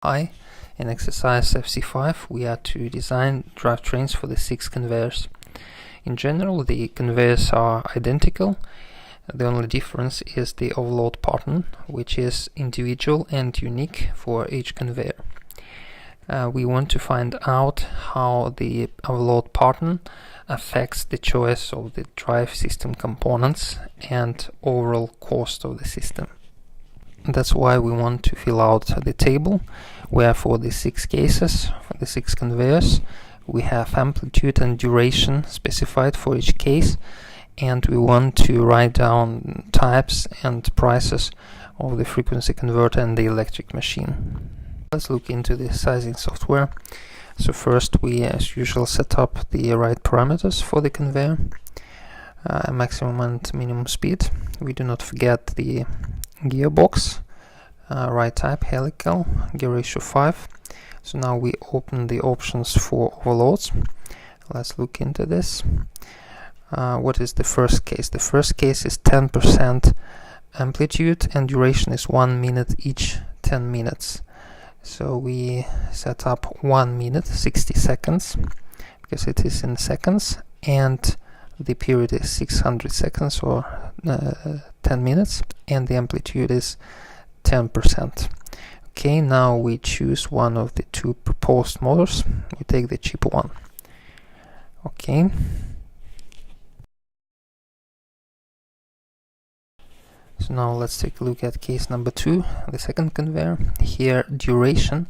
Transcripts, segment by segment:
Hi, in exercise FC-5 we are to design drivetrains for the 6 conveyors. In general, the conveyors are identical. The only difference is the overload pattern, which is individual and unique for each conveyor. We want to find out how the overload pattern affects the choice of the drive system components and overall cost of the system. That's why we want to fill out the table where for the 6 cases, for the 6 conveyors, we have amplitude and duration specified for each case, and we want to write down types and prices of the frequency converter and the electric machine. Let's look into the sizing software. So first we, as usual, set up the right parameters for the conveyor, maximum and minimum speed. We do not forget the gearbox, right type helical, gear ratio 5. So now we open the options for overloads. Let's look into this. What is the first case? The first case is 10% amplitude and duration is 1 minute each 10 minutes. So we set up 1 minute 60 seconds because it is in seconds, and the period is 600 seconds or 10 minutes, and the amplitude is 10%. Okay, now we choose one of the 2 proposed motors. We take the cheaper one. Okay. So now let's take a look at case number 2, the second conveyor. Here duration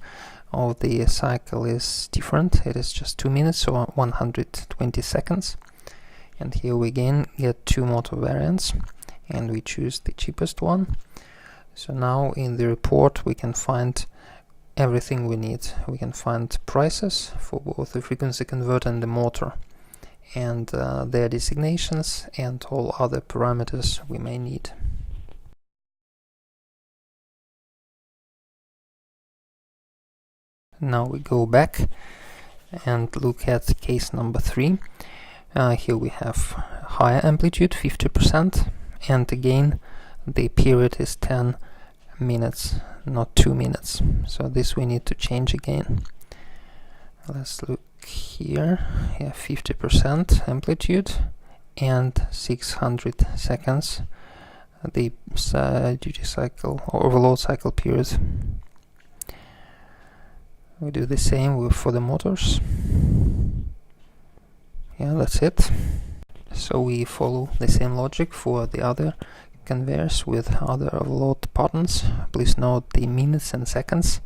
of the cycle is different. It is just 2 minutes or 120 seconds. And here we again get 2 motor variants, and we choose the cheapest one. So now in the report we can find everything we need. We can find prices for both the frequency converter and the motor, and their designations and all other parameters we may need. Now we go back and look at case number 3. Here we have higher amplitude, 50%, and again the period is 10 minutes, not 2 minutes. So this we need to change again. Let's look here. 50% amplitude and 600 seconds, the duty cycle or overload cycle period. We do the same for the motors. Yeah, that's it. So we follow the same logic for the other conveyors with other overload patterns. Please note the minutes and seconds.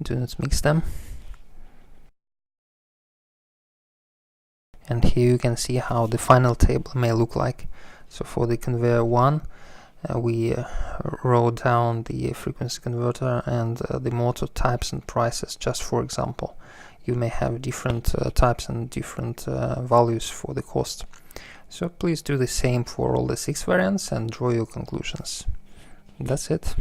Do not mix them. And here you can see how the final table may look like. So for the conveyor 1, we wrote down the frequency converter and the motor types and prices, just for example. You may have different types and different values for the cost. So please do the same for all the 6 variants and draw your conclusions. That's it.